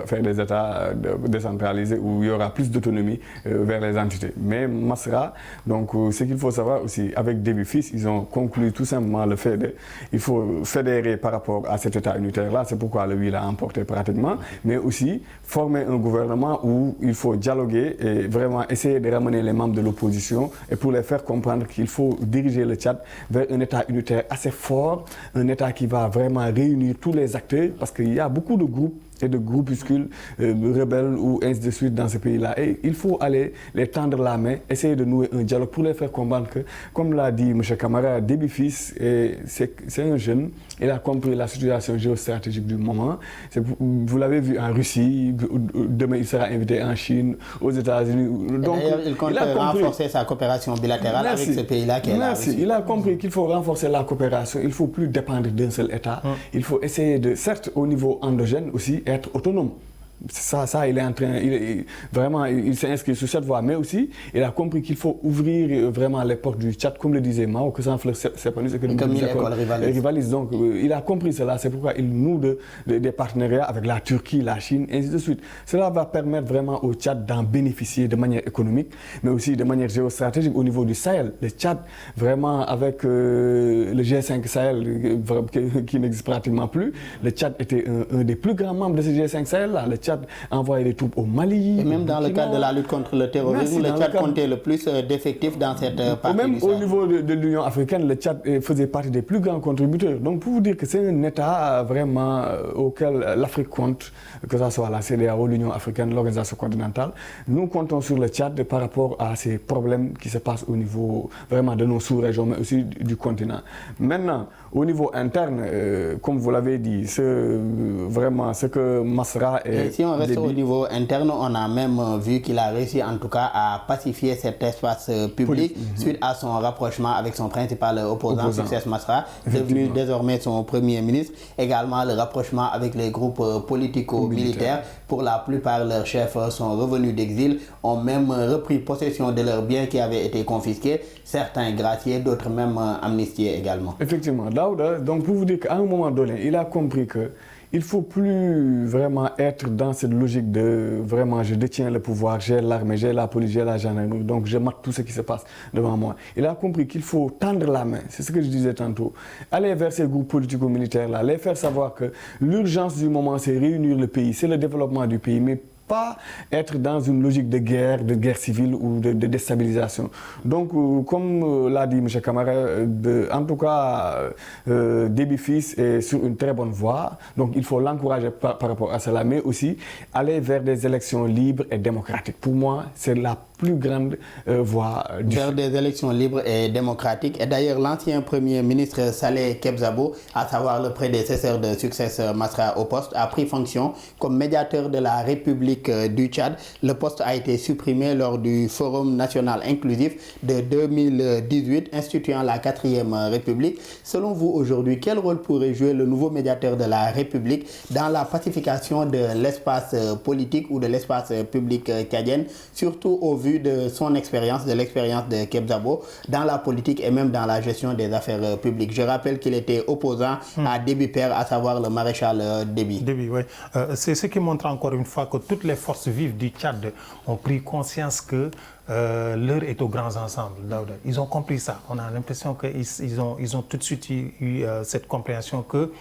faire des États décentralisés où il y aura plus d'autonomie vers les entités. Mais Masra, donc ce qu'il faut savoir aussi, avec Déby Fils, ils ont conclu tout simplement le fait qu'il faut fédérer par rapport à cet État unitaire-là, c'est pourquoi le oui l'a emporté pratiquement, mais aussi former un gouvernement où il faut dialoguer et vraiment essayer de ramener les membres de l'opposition et pour les faire comprendre qu'il faut diriger le Tchad vers un État unitaire assez fort, un État qui va vraiment réunir tous les acteurs, parce qu'il y a beaucoup de groupes et de groupuscules rebelles ou ainsi de suite dans ce pays-là. Et il faut aller les tendre la main, essayer de nouer un dialogue pour les faire comprendre que, comme l'a dit M. Camara, Déby Fils, c'est un jeune, il a compris la situation géostratégique du moment. Vous l'avez vu en Russie, demain il sera invité en Chine, aux États-Unis. Donc, d'ailleurs, il compte renforcer sa coopération bilatérale avec ce pays-là qui est la Russie. Il a compris qu'il faut renforcer la coopération, il ne faut plus dépendre d'un seul État. Il faut essayer de, certes au niveau endogène aussi, être autonome. Ça, il est en train, vraiment, il s'est inscrit sur cette voie, mais aussi, il a compris qu'il faut ouvrir vraiment les portes du Tchad, comme le disait Mao, que sans fleur s'épanouisse et que les écoles rivalisent. Donc, il a compris cela, c'est pourquoi il noue des partenariats avec la Turquie, la Chine, et ainsi de suite. Cela va permettre vraiment au Tchad d'en bénéficier de manière économique, mais aussi de manière géostratégique au niveau du Sahel. Le Tchad, vraiment, avec le G5 Sahel, qui n'existe pratiquement plus, le Tchad était un des plus grands membres de ce G5 Sahel-là. Le Tchad a envoyé des troupes au Mali. Et même dans le cadre de la lutte contre le terrorisme, le Tchad comptait le plus d'effectifs dans cette partie. Même du Sahel. au niveau de l'Union africaine, le Tchad faisait partie des plus grands contributeurs. Donc pour vous dire que c'est un État vraiment auquel l'Afrique compte, que ce soit la CEDEAO, l'Union africaine, l'organisation continentale, nous comptons sur le Tchad par rapport à ces problèmes qui se passent au niveau vraiment de nos sous-régions, mais aussi du continent. Maintenant, au niveau interne, comme vous l'avez dit, vraiment ce que Masra et si on reste au niveau interne, on a même vu qu'il a réussi en tout cas à pacifier cet espace public suite à son rapprochement avec son principal opposant. Succès Masra, devenu désormais son premier ministre. Également le rapprochement avec les groupes politico-militaires. Pour la plupart, leurs chefs sont revenus d'exil, ont même repris possession de leurs biens qui avaient été confisqués, certains graciés, d'autres même amnistiés également. Effectivement, Daouda, donc pour vous dire qu'à un moment donné, il a compris que il ne faut plus vraiment être dans cette logique de vraiment je détiens le pouvoir, j'ai l'armée, j'ai la police, j'ai la gendarmerie, donc je mate tout ce qui se passe devant moi. Il a compris qu'il faut tendre la main, c'est ce que je disais tantôt, aller vers ces groupes politico-militaires-là, les faire savoir que l'urgence du moment c'est réunir le pays, c'est le développement du pays, mais pas être dans une logique de guerre civile ou de déstabilisation. Donc, comme l'a dit M. Camara, en tout cas, Déby Fils est sur une très bonne voie. Donc, il faut l'encourager par rapport à cela, mais aussi aller vers des élections libres et démocratiques. Pour moi, c'est la plus grande voie vers des élections libres et démocratiques. Et d'ailleurs, l'ancien Premier ministre Saleh Kebzabo, à savoir le prédécesseur de Succès Masra au poste, a pris fonction comme médiateur de la République du Tchad. Le poste a été supprimé lors du Forum national inclusif de 2018, instituant la 4e République. Selon vous, aujourd'hui, quel rôle pourrait jouer le nouveau médiateur de la République dans la pacification de l'espace politique ou de l'espace public tchadien, surtout au vu de son expérience, de l'expérience de Kebzabo dans la politique et même dans la gestion des affaires publiques? Je rappelle qu'il était opposant à Déby Père, à savoir le maréchal Déby. Déby, oui. C'est ce qui montre encore une fois que toutes les forces vives du Tchad ont pris conscience que l'heure est aux grands ensembles. Ils ont compris ça. On a l'impression qu'ils ont tout de suite eu cette compréhension que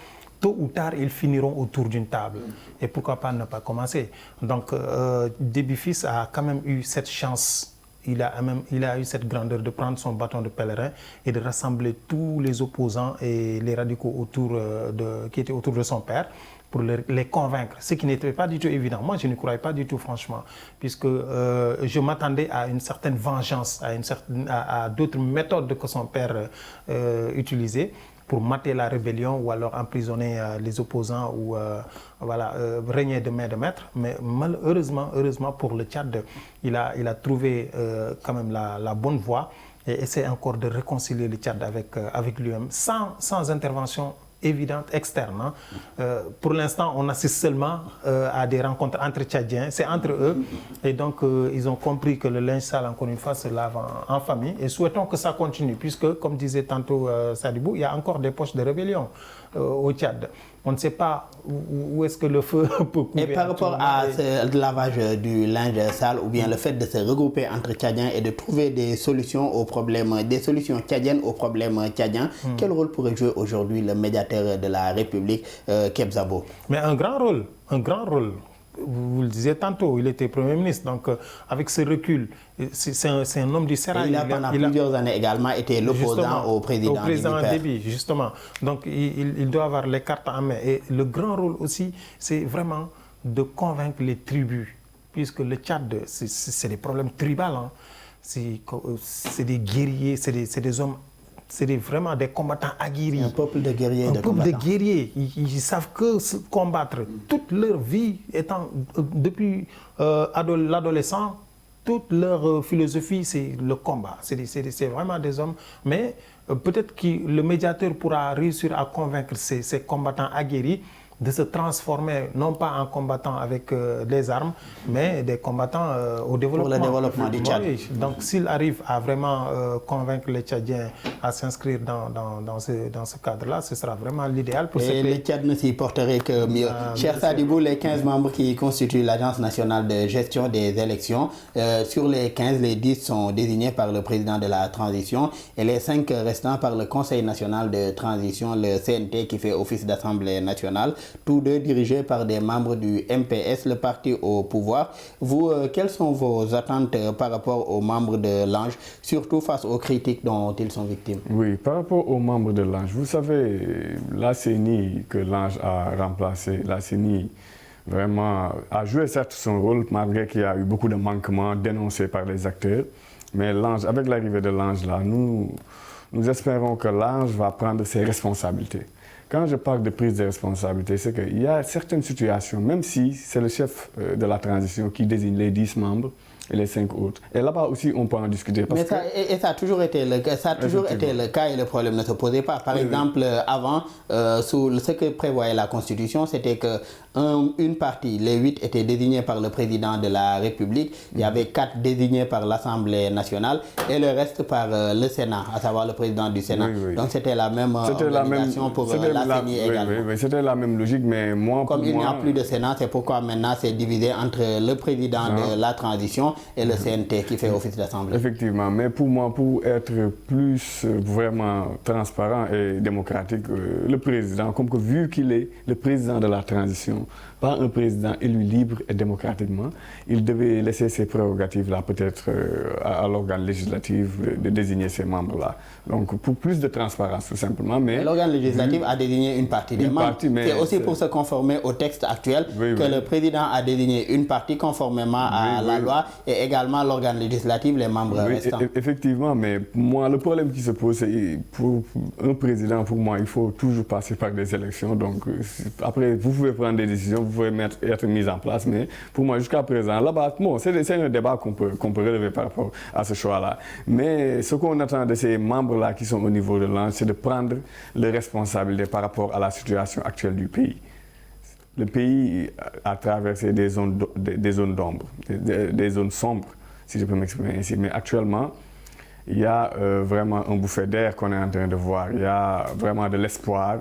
tôt ou tard, ils finiront autour d'une table. Et pourquoi pas ne pas commencer? Donc, Déby Fils a quand même eu cette chance. Il a eu cette grandeur de prendre son bâton de pèlerin et de rassembler tous les opposants et les radicaux qui étaient autour de son père, pour les convaincre, ce qui n'était pas du tout évident. Moi, je ne croyais pas du tout, franchement, puisque je m'attendais à une certaine vengeance, à d'autres méthodes que son père utilisait pour mater la rébellion ou alors emprisonner les opposants ou régner de main de maître. Mais heureusement pour le Tchad, il a trouvé quand même la bonne voie et essaie encore de réconcilier le Tchad avec lui-même sans intervention évidente externe. Pour l'instant, on assiste seulement à des rencontres entre Tchadiens, c'est entre eux. Et donc, ils ont compris que le linge sale, encore une fois, se lave en famille. Et souhaitons que ça continue, puisque, comme disait tantôt Sadibou, il y a encore des poches de rébellion au Tchad. On ne sait pas où est-ce que le feu peut couler. Et par rapport à ce lavage du linge sale ou bien le fait de se regrouper entre Tchadiens et de trouver des solutions aux problèmes, des solutions tchadiennes aux problèmes tchadiens, quel rôle pourrait jouer aujourd'hui le médiateur de la République, Kebzabo? Mais un grand rôle, un grand rôle. Vous le disiez tantôt, il était Premier ministre, donc avec ce recul, c'est un homme du sérail. Il a pendant plusieurs années également été l'opposant au président Déby, justement. Donc il doit avoir les cartes en main. Et le grand rôle aussi, c'est vraiment de convaincre les tribus, puisque le Tchad, c'est des problèmes tribaux. Hein. C'est des guerriers, c'est des hommes. C'est vraiment des combattants aguerris. Un peuple de guerriers. Un peuple de guerriers. Ils savent que se combattre. Toute leur vie étant, depuis l'adolescent, toute leur philosophie, c'est le combat. C'est vraiment des hommes. Mais peut-être que le médiateur pourra réussir à convaincre ces combattants aguerris de se transformer, non pas en combattants avec des armes, mais des combattants au développement. Pour le développement du Tchad. Oui, donc s'il arrive à vraiment convaincre les Tchadiens à s'inscrire dans ce cadre-là, ce sera vraiment l'idéal pour Et le Tchad ne s'y porterait que mieux. Cher Sadibou, les 15 membres qui constituent l'Agence nationale de gestion des élections, sur les 15, les 10 sont désignés par le président de la transition et les 5 restants par le Conseil national de transition, le CNT, qui fait office d'Assemblée nationale, tous deux dirigés par des membres du MPS, le parti au pouvoir. Vous, quelles sont vos attentes par rapport aux membres de l'Ange, surtout face aux critiques dont ils sont victimes? Oui, par rapport aux membres de l'Ange, vous savez, la CENI que l'Ange a remplacé, la CENI vraiment a joué certes son rôle, malgré qu'il y a eu beaucoup de manquements dénoncés par les acteurs. Mais l'Ange, avec l'arrivée de l'Ange là, nous espérons que l'Ange va prendre ses responsabilités. Quand je parle de prise de responsabilité, c'est qu'il y a certaines situations, même si c'est le chef de la transition qui désigne les 10 membres et les 5 autres. Et là-bas aussi, on peut en discuter. Parce ça a toujours été le cas. Ça a toujours été le cas et le problème ne se posait pas. Par exemple, avant, sous ce que prévoyait la Constitution, c'était que une partie, les 8 étaient désignés par le président de la République. Il y avait 4 désignés par l'Assemblée nationale et le reste par le Sénat, à savoir le président du Sénat. Donc c'était la même organisation pour la CENI également. Oui, c'était la même logique, mais moi... Comme il n'y a plus de Sénat, c'est pourquoi maintenant c'est divisé entre le président de la transition et le CNT qui fait office d'Assemblée. Effectivement, mais pour moi, pour être plus vraiment transparent et démocratique, le président, comme que vu qu'il est le président de la transition, pas un président élu libre et démocratiquement, il devait laisser ses prérogatives-là peut-être à l'organe législatif de désigner ces membres-là. Donc pour plus de transparence tout simplement. Mais l'organe législatif a désigné une partie des membres. C'est aussi pour se conformer au texte actuel que le président a désigné une partie conformément à la loi et également l'organe législatif, les membres restants. Effectivement, mais moi le problème qui se pose, c'est pour un président, pour moi, il faut toujours passer par des élections. Donc après, vous pouvez prendre des décisions, vous pouvez être mis en place, mais pour moi, jusqu'à présent, là-bas, bon, c'est un débat qu'on peut relever par rapport à ce choix-là. Mais ce qu'on attend de ces membres-là qui sont au niveau de l'Ange, c'est de prendre les responsabilités par rapport à la situation actuelle du pays. Le pays a traversé des zones d'ombre, des zones sombres, si je peux m'exprimer ainsi. Mais actuellement, il y a vraiment un bouffée d'air qu'on est en train de voir. Il y a vraiment de l'espoir.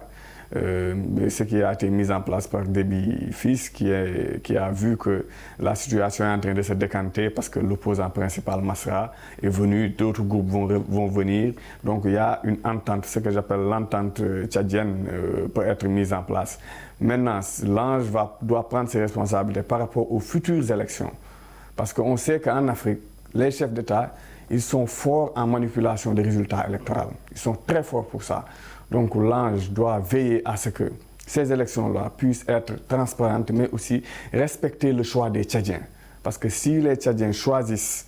Ce qui a été mis en place par Déby Fils, qui a vu que la situation est en train de se décanter parce que l'opposant principal, Masra, est venu, d'autres groupes vont venir. Donc il y a une entente, ce que j'appelle l'entente tchadienne peut être mise en place. Maintenant, l'Ange doit prendre ses responsabilités par rapport aux futures élections. Parce qu'on sait qu'en Afrique, les chefs d'État, ils sont forts en manipulation des résultats électoraux. Ils sont très forts pour ça. Donc l'Ange doit veiller à ce que ces élections-là puissent être transparentes, mais aussi respecter le choix des Tchadiens. Parce que si les Tchadiens choisissent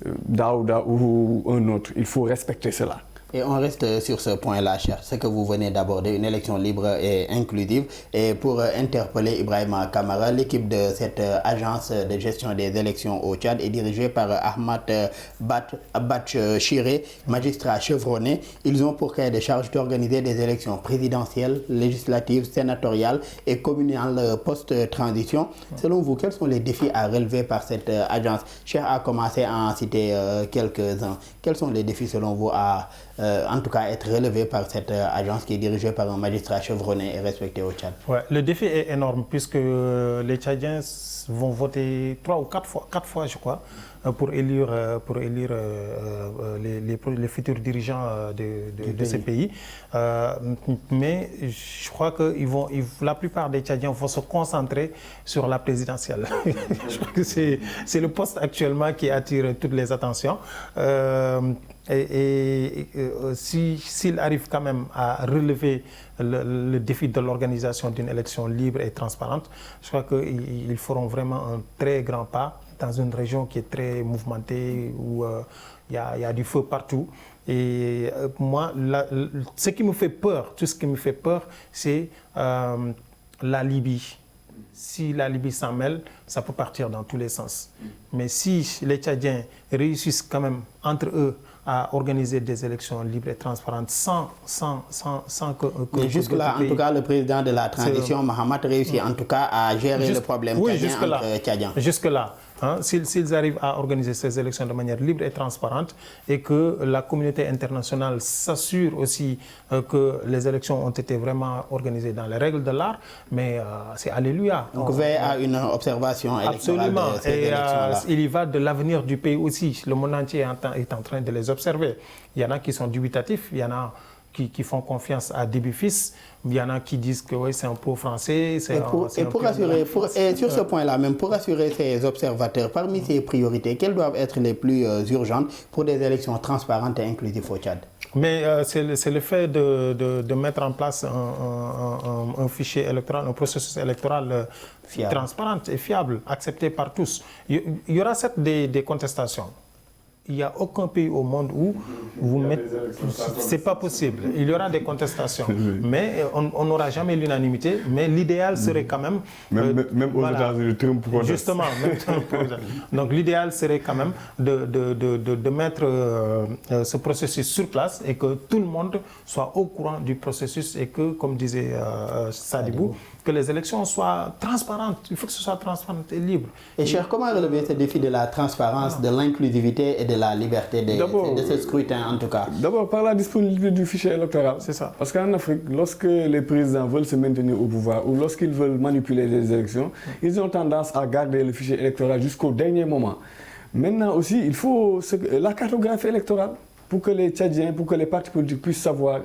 Daouda ou un autre, il faut respecter cela. Et on reste sur ce point-là, cher, ce que vous venez d'aborder, une élection libre et inclusive. Et pour interpeller Ibrahima Kamara, l'équipe de cette agence de gestion des élections au Tchad est dirigée par Ahmad Batchiré, magistrat chevronné. Ils ont pour cahier de charge d'organiser des élections présidentielles, législatives, sénatoriales et communales post-transition. Selon vous, quels sont les défis à relever par cette agence? Cher a commencé à en citer quelques-uns. Quels sont les défis selon vous en tout cas être relevé par cette agence qui est dirigée par un magistrat chevronné et respecté au Tchad? Ouais, le défi est énorme puisque les Tchadiens vont voter 3 ou 4 fois, je crois, pour élire les futurs dirigeants de ces pays. Mais je crois que la plupart des Tchadiens vont se concentrer sur la présidentielle. Je crois que c'est le poste actuellement qui attire toutes les attentions. S'ils arrivent quand même à relever le défi de l'organisation d'une élection libre et transparente, je crois qu'ils feront vraiment un très grand pas dans une région qui est très mouvementée, où il y a du feu partout. Et moi, ce qui me fait peur, tout ce qui me fait peur, c'est la Libye. Si la Libye s'en mêle, ça peut partir dans tous les sens. Mais si les Tchadiens réussissent quand même entre eux à organiser des élections libres et transparentes sans que... Mais jusque-là, en tout cas, le président de la transition, Mahamat, réussit en tout cas à gérer le problème tchadien entre Tchadiens. Jusque-là. Hein, s'ils arrivent à organiser ces élections de manière libre et transparente et que la communauté internationale s'assure aussi que les élections ont été vraiment organisées dans les règles de l'art, mais c'est alléluia. Donc veille à une observation électorale de ces élections-là. Il y va de l'avenir du pays aussi. Le monde entier est en train de les observer. Il y en a qui sont dubitatifs, il y en a qui font confiance à Déby Fils. Il y en a qui disent que oui, c'est un pro-français. Et sur ce point-là, même pour rassurer ces observateurs, parmi ces priorités, quelles doivent être les plus urgentes pour des élections transparentes et inclusives au Tchad? Mais c'est le fait de mettre en place un fichier électoral, un processus électoral transparent et fiable, accepté par tous. Il y aura certes des contestations. Il n'y a aucun pays au monde où vous mettez... C'est pas possible. Il y aura des contestations. Mais on n'aura jamais l'unanimité. Mais l'idéal serait quand même... Même aux États-Unis, Trump conteste. Justement. Donc l'idéal serait quand même de mettre ce processus sur place et que tout le monde soit au courant du processus et que, comme disait Sadibou, que les élections soient transparentes. Il faut que ce soit transparent et libre. Et cher, comment relever ce défi de la transparence, de l'inclusivité et de la liberté de ce scrutin en tout cas? D'abord par la disponibilité du fichier électoral. C'est ça. Parce qu'en Afrique, lorsque les présidents veulent se maintenir au pouvoir ou lorsqu'ils veulent manipuler les élections, ils ont tendance à garder le fichier électoral jusqu'au dernier moment. Maintenant aussi, il faut la cartographie électorale pour que les Tchadiens, pour que les partis politiques puissent savoir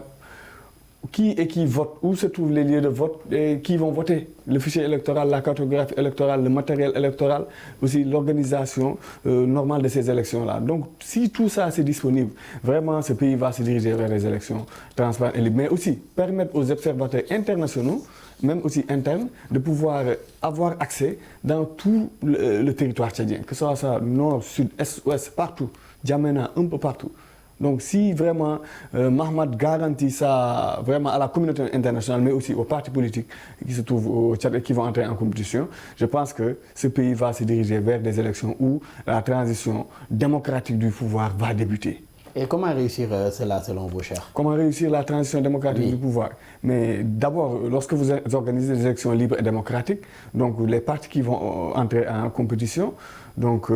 qui et qui vote, où se trouvent les lieux de vote et qui vont voter. Le fichier électoral, la cartographie électorale, le matériel électoral, aussi l'organisation normale de ces élections-là. Donc, si tout ça c'est disponible, vraiment ce pays va se diriger vers les élections transparentes et libres. Mais aussi permettre aux observateurs internationaux, même aussi internes, de pouvoir avoir accès dans tout le territoire tchadien, que ce soit ça, nord, sud, est, ouest, partout, Djamena, un peu partout. Donc si vraiment Mahamat garantit ça vraiment à la communauté internationale, mais aussi aux partis politiques qui se trouvent au Tchad et qui vont entrer en compétition, je pense que ce pays va se diriger vers des élections où la transition démocratique du pouvoir va débuter. Et comment réussir cela selon vous, cher? Comment réussir la transition démocratique du pouvoir? Mais d'abord, lorsque vous organisez des élections libres et démocratiques, donc les partis qui vont entrer en compétition, donc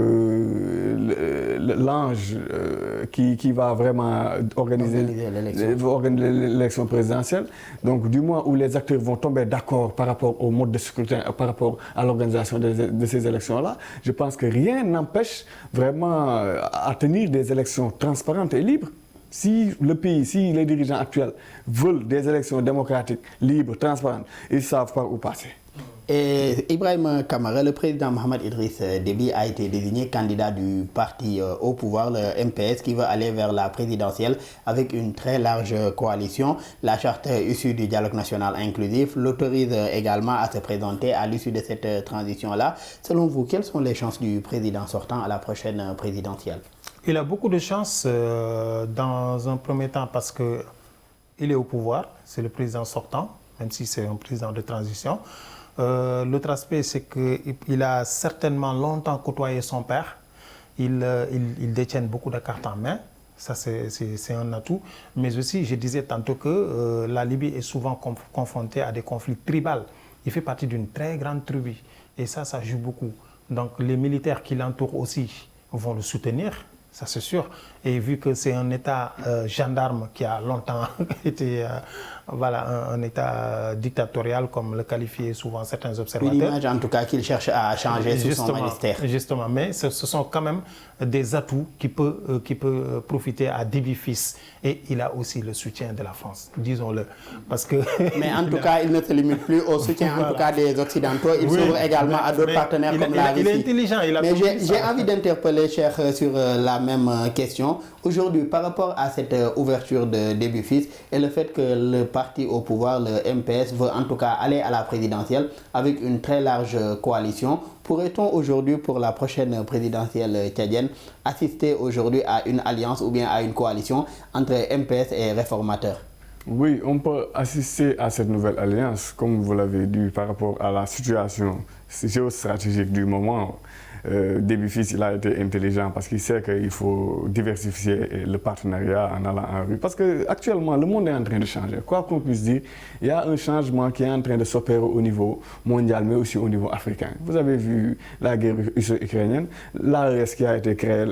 l'ange qui va vraiment organiser l'élection présidentielle, donc du moment où les acteurs vont tomber d'accord par rapport au mode de scrutin, par rapport à l'organisation de ces élections-là, je pense que rien n'empêche vraiment à tenir des élections transparentes et libres. Si le pays, si les dirigeants actuels veulent des élections démocratiques, libres, transparentes, ils savent par où passer. Et Ibrahim Kamara, le président Mohamed Idriss Déby a été désigné candidat du parti au pouvoir, le MPS, qui veut aller vers la présidentielle avec une très large coalition. La charte issue du dialogue national inclusif l'autorise également à se présenter à l'issue de cette transition-là. Selon vous, quelles sont les chances du président sortant à la prochaine présidentielle? Il a beaucoup de chances dans un premier temps parce qu'il est au pouvoir, c'est le président sortant, même si c'est un président de transition. L'autre aspect, c'est qu'il a certainement longtemps côtoyé son père. Il détient beaucoup de cartes en main. Ça, c'est un atout. Mais aussi, je disais tantôt que la Libye est souvent confrontée à des conflits tribaux. Il fait partie d'une très grande tribu. Et ça joue beaucoup. Donc, les militaires qui l'entourent aussi vont le soutenir. Ça, c'est sûr. Et vu que c'est un État gendarme qui a longtemps été un État dictatorial, comme le qualifient souvent certains observateurs. Une image, en tout cas, qu'il cherche à changer sous son ministère. Justement, mais ce sont quand même des atouts qui peuvent profiter à Déby Fils. Et il a aussi le soutien de la France, disons-le. Parce que mais en tout cas, il ne se limite plus au soutien en tout cas des Occidentaux. Il s'ouvre également à d'autres partenaires comme la Russie. Il est intelligent. Mais j'ai envie d'interpeller, cher, sur la même question. Aujourd'hui, par rapport à cette ouverture de Déby Fils et le fait que le parti au pouvoir, le MPS, veut en tout cas aller à la présidentielle avec une très large coalition, pourrait-on aujourd'hui, pour la prochaine présidentielle tchadienne, assister aujourd'hui à une alliance ou bien à une coalition entre MPS et réformateurs? Oui, on peut assister à cette nouvelle alliance, comme vous l'avez dit, par rapport à la situation géostratégique du moment. Déby Fils, il a été intelligent parce qu'il sait qu'il faut diversifier le partenariat en allant en rue. Parce qu'actuellement, le monde est en train de changer. Quoi qu'on puisse dire, il y a un changement qui est en train de s'opérer au niveau mondial, mais aussi au niveau africain. Vous avez vu la guerre russo-ukrainienne, l'AES qui a été créée,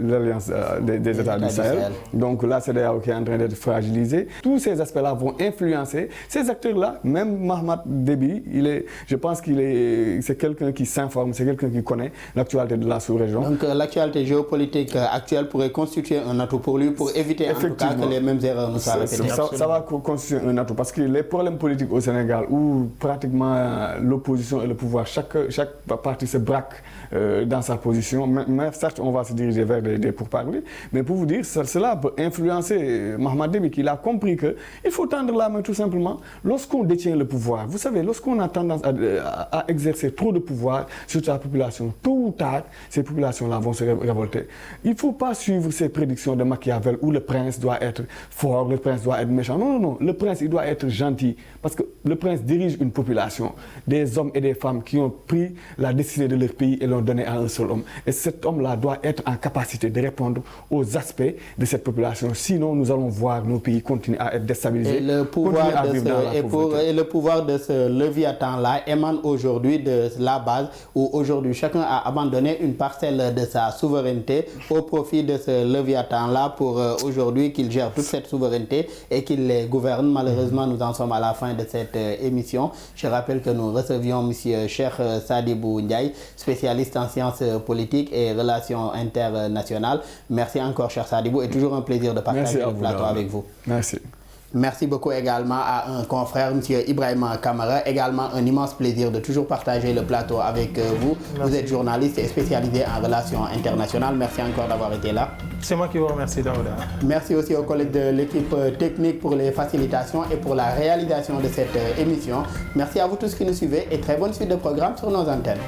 l'Alliance des États du Sahel. Donc la CEDEAO qui est en train d'être fragilisée. Tous ces aspects-là vont influencer ces acteurs-là. Même Mahamat Déby, je pense c'est quelqu'un qui s'informe, c'est quelqu'un qui connaît l'actualité de la sous-région. Donc l'actualité géopolitique actuelle pourrait constituer un atout pour lui pour éviter en tout cas que les mêmes erreurs ne soient répétées. Ça va constituer un atout parce que les problèmes politiques au Sénégal où pratiquement l'opposition et le pouvoir, chaque parti se braque dans sa position. Mais certes, on va se diriger vers des pourparlers. Mais pour vous dire, cela peut influencer Mahamat Déby, qu'il a compris qu'il faut tendre la main tout simplement. Lorsqu'on détient le pouvoir, vous savez, lorsqu'on a tendance à exercer trop de pouvoir sur la population, tôt ou tard, ces populations-là vont se révolter. Il ne faut pas suivre ces prédictions de Machiavel où le prince doit être fort, le prince doit être méchant. Non, non, non. Le prince, il doit être gentil parce que le prince dirige une population, des hommes et des femmes qui ont pris la destinée de leur pays et l'ont donné à un seul homme. Et cet homme-là doit être en capacité de répondre aux aspects de cette population. Sinon, nous allons voir nos pays continuer à être déstabilisés. Et le pouvoir de ce Léviathan-là émane aujourd'hui de la base où aujourd'hui chacun a abandonné une parcelle de sa souveraineté au profit de ce Léviathan-là pour aujourd'hui qu'il gère toute cette souveraineté et qu'il les gouverne. Malheureusement, nous en sommes à la fin de cette émission. Je rappelle que nous recevions M. Cheikh Sadibou Ndiaye, spécialiste en sciences politiques et relations internationales. Merci encore, Cheikh Sadibou, et toujours un plaisir de partager le plateau avec vous. Merci. Merci beaucoup également à un confrère, M. Ibrahima Kamara. Également un immense plaisir de toujours partager le plateau avec vous. Merci. Vous êtes journaliste et spécialisé en relations internationales. Merci encore d'avoir été là. C'est moi qui vous remercie, Daouda. Merci aussi aux collègues de l'équipe technique pour les facilitations et pour la réalisation de cette émission. Merci à vous tous qui nous suivez et très bonne suite de programme sur nos antennes.